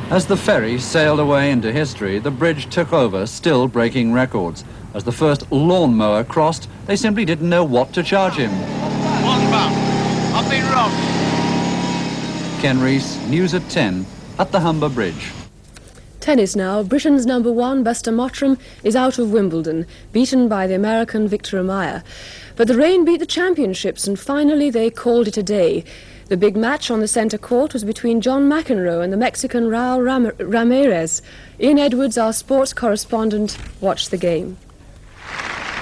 As the ferry sailed away into history, the bridge took over, still breaking records. As the first lawnmower crossed, they simply didn't know what to charge him. £1. I've been robbed. Ken Rees, News at 10, at the Humber Bridge. Tennis now. Britain's number one, Buster Mottram, is out of Wimbledon, beaten by the American Victor Amaya. But the rain beat the championships, and finally they called it a day. The big match on the centre court was between John McEnroe and the Mexican Raúl Ramírez. Ian Edwards, our sports correspondent, watched the game.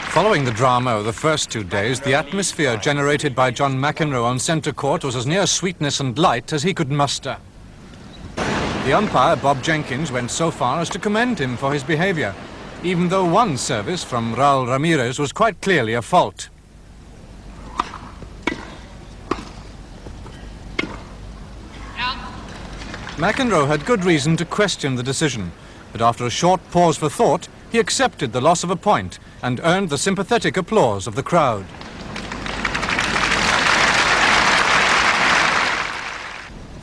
Following the drama of the first 2 days, the atmosphere generated by John McEnroe on centre court was as near sweetness and light as he could muster. The umpire, Bob Jenkins, went so far as to commend him for his behaviour, even though one service from Raúl Ramírez was quite clearly a fault. McEnroe had good reason to question the decision, but after a short pause for thought, he accepted the loss of a point and earned the sympathetic applause of the crowd.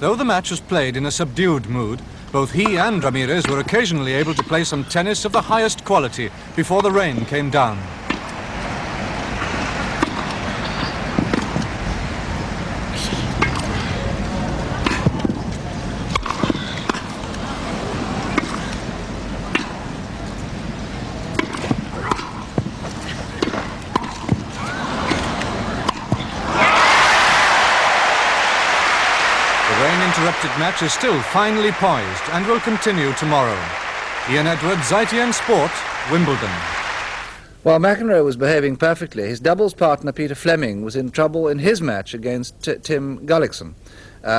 Though the match was played in a subdued mood, both he and Ramírez were occasionally able to play some tennis of the highest quality before the rain came down. The match is still finely poised and will continue tomorrow. Ian Edwards, ITN Sport, Wimbledon. While McEnroe was behaving perfectly, his doubles partner Peter Fleming was in trouble in his match against Tim Gullickson.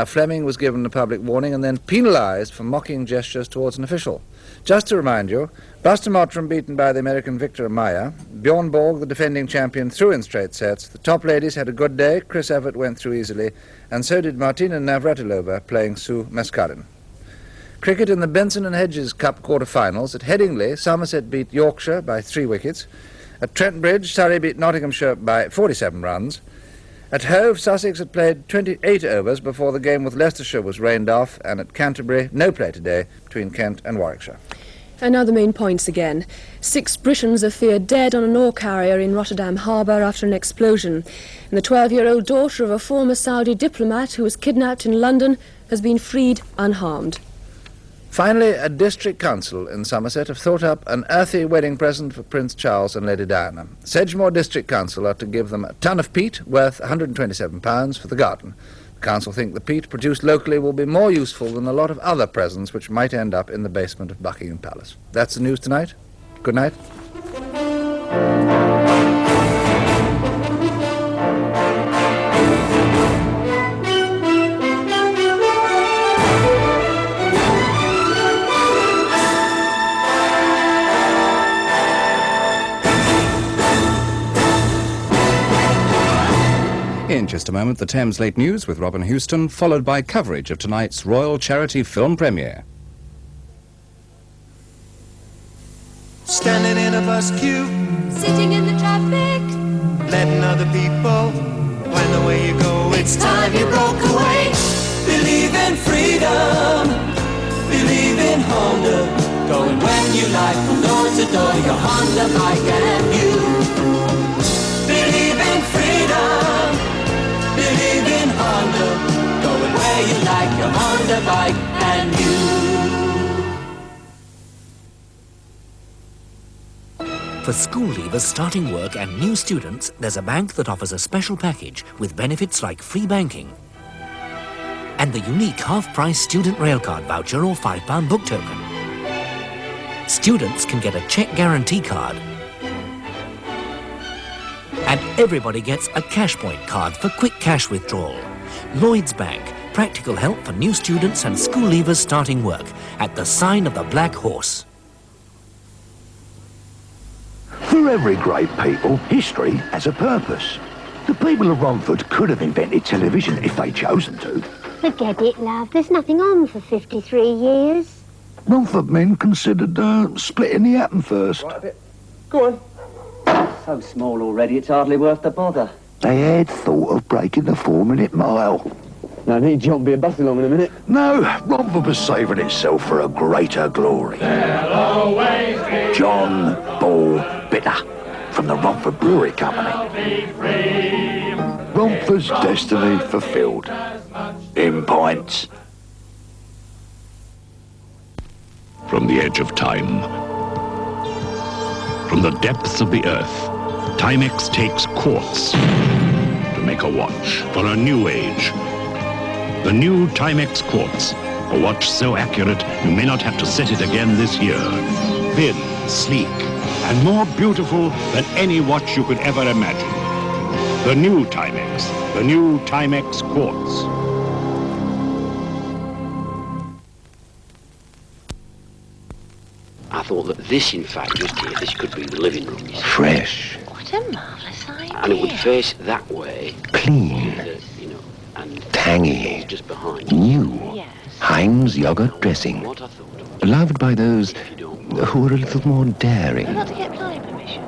Fleming was given a public warning and then penalised for mocking gestures towards an official. Just to remind you, Buster Mottram beaten by the American Victor Amaya, Bjorn Borg, the defending champion, threw in straight sets. The top ladies had a good day. Chris Evert went through easily, and so did Martina Navratilova, playing Sue Mascarin. Cricket in the Benson and Hedges Cup quarter-finals. At Headingley, Somerset beat Yorkshire by 3 wickets. At Trent Bridge, Surrey beat Nottinghamshire by 47 runs. At Hove, Sussex had played 28 overs before the game with Leicestershire was rained off, and at Canterbury, no play today between Kent and Warwickshire. And now the main points again. 6 Britons are feared dead on an ore carrier in Rotterdam Harbour after an explosion. And the 12-year-old daughter of a former Saudi diplomat who was kidnapped in London has been freed unharmed. Finally, a district council in Somerset have thought up an earthy wedding present for Prince Charles and Lady Diana. Sedgemore District Council are to give them a ton of peat worth £127 for the garden. The council think the peat produced locally will be more useful than a lot of other presents which might end up in the basement of Buckingham Palace. That's the news tonight. Good night. In just a moment, the Thames Late News with Robin Houston, followed by coverage of tonight's Royal Charity Film Premiere. Standing in a bus queue, sitting in the traffic, letting other people plan the way you go. It's time you broke away. Believe in freedom, believe in Honda. Going when you like from door to door, your Honda bike and you. Believe in freedom, believe in Honda. Going where you like, your Honda bike and you. For school leavers starting work and new students, there's a bank that offers a special package with benefits like free banking and the unique half-price student railcard voucher or £5 book token. Students can get a cheque guarantee card, and everybody gets a cash point card for quick cash withdrawal. Lloyds Bank, practical help for new students and school leavers starting work at the sign of the Black Horse. For every great people, history has a purpose. The people of Romford could have invented television if they'd chosen to. Forget it, love. There's nothing on for 53 years. Romford men considered splitting the atom first. Right, go on. So small already, it's hardly worth the bother. They had thought of breaking the 4-minute mile. I need John be a bus along in a minute. No, Romford was saving itself for a greater glory. John Ball Bitter from the Romford Brewery Company. Romford's destiny fulfilled. In pints. From the edge of time, from the depths of the earth, Timex takes quartz to make a watch for a new age. The new Timex Quartz, a watch so accurate you may not have to set it again this year. Thin, sleek, and more beautiful than any watch you could ever imagine. The new Timex, the new Timex Quartz. I thought that this, in fact, just here, this could be the living room. Fresh. What a marvellous idea. And it would face that way. Clean. You know, and tangy. Just behind. New. Yes. Heinz Yogurt Dressing. What I thought of. Loved by those who are a little more daring. I've got to get planning permission.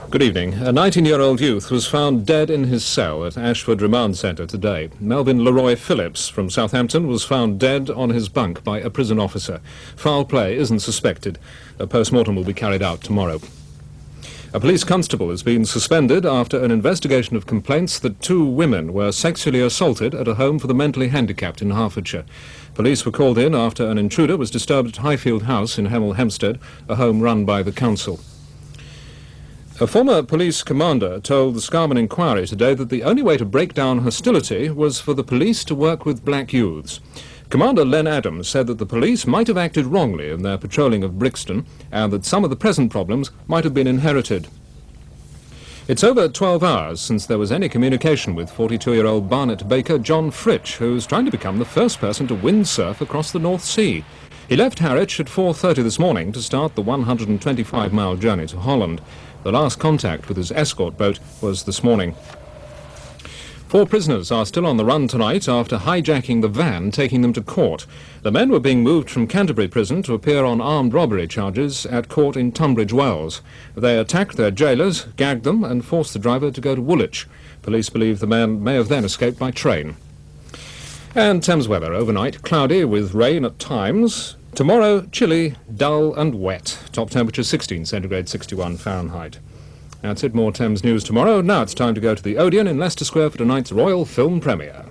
Good evening. A 19-year-old youth was found dead in his cell at Ashford Remand Centre today. Melvin Leroy Phillips from Southampton was found dead on his bunk by a prison officer. Foul play isn't suspected. A post-mortem will be carried out tomorrow. A police constable has been suspended after an investigation of complaints that 2 women were sexually assaulted at a home for the mentally handicapped in Hertfordshire. Police were called in after an intruder was disturbed at Highfield House in Hemel Hempstead, a home run by the council. A former police commander told the Scarman Inquiry today that the only way to break down hostility was for the police to work with black youths. Commander Len Adams said that the police might have acted wrongly in their patrolling of Brixton and that some of the present problems might have been inherited. It's over 12 hours since there was any communication with 42-year-old Barnet baker John Fritsch, who's trying to become the first person to windsurf across the North Sea. He left Harwich at 4:30 this morning to start the 125-mile journey to Holland. The last contact with his escort boat was this morning. 4 prisoners are still on the run tonight after hijacking the van taking them to court. The men were being moved from Canterbury Prison to appear on armed robbery charges at court in Tunbridge Wells. They attacked their jailers, gagged them and forced the driver to go to Woolwich. Police believe the men may have then escaped by train. And Thames weather overnight, cloudy with rain at times. Tomorrow, chilly, dull and wet. Top temperature 16 centigrade, 61 Fahrenheit. That's it, more Thames news tomorrow. Now it's time to go to the Odeon in Leicester Square for tonight's Royal Film Premiere.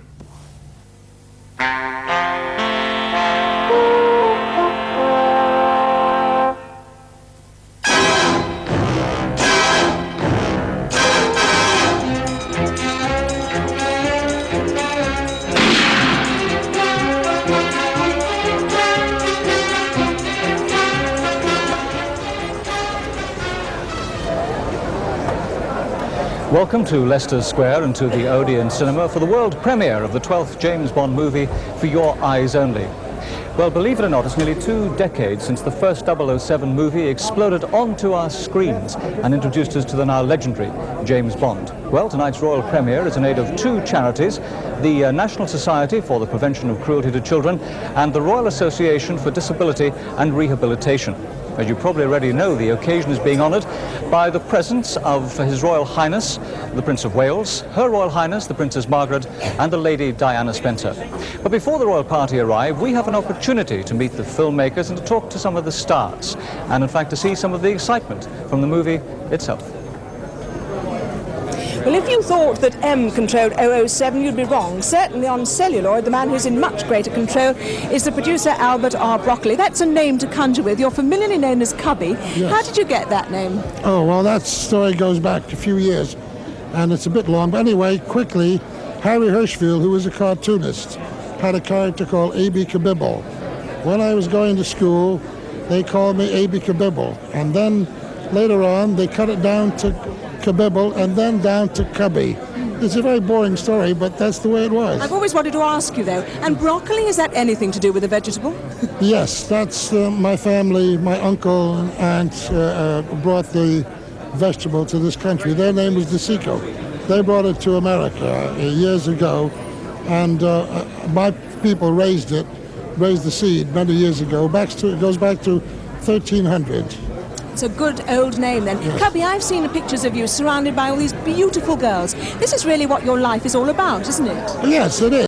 Welcome to Leicester Square and to the Odeon Cinema for the world premiere of the 12th James Bond movie, For Your Eyes Only. Well, believe it or not, it's nearly 2 decades since the first 007 movie exploded onto our screens and introduced us to the now legendary James Bond. Well, tonight's royal premiere is in aid of 2 charities, the National Society for the Prevention of Cruelty to Children and the Royal Association for Disability and Rehabilitation. As you probably already know, the occasion is being honoured by the presence of His Royal Highness, the Prince of Wales, Her Royal Highness, the Princess Margaret, and the Lady Diana Spencer. But before the royal party arrive, we have an opportunity to meet the filmmakers and to talk to some of the stars, and in fact to see some of the excitement from the movie itself. Well, if you thought that M controlled 007, you'd be wrong. Certainly on celluloid, the man who's in much greater control is the producer Albert R. Broccoli. That's a name to conjure with. You're familiarly known as Cubby. Yes. How did you get that name? Oh, well, that story goes back a few years, and it's a bit long. But anyway, quickly, Harry Hirschfield, who was a cartoonist, had a character called A.B. Kabibble. When I was going to school, they called me A.B. Kabibble, and then later on, they cut it down to Kabibble and then down to Cubby. It's a very boring story, but that's the way it was. I've always wanted to ask you, though, and broccoli, is that anything to do with a vegetable? Yes, that's my family, my uncle and aunt brought the vegetable to this country. Their name was DeSico. They brought it to America years ago, and my people raised the seed many years ago. It goes back to 1300. It's a good old name then. Cubby, I've seen the pictures of you surrounded by all these beautiful girls. This is really what your life is all about, isn't it? Yes, it is.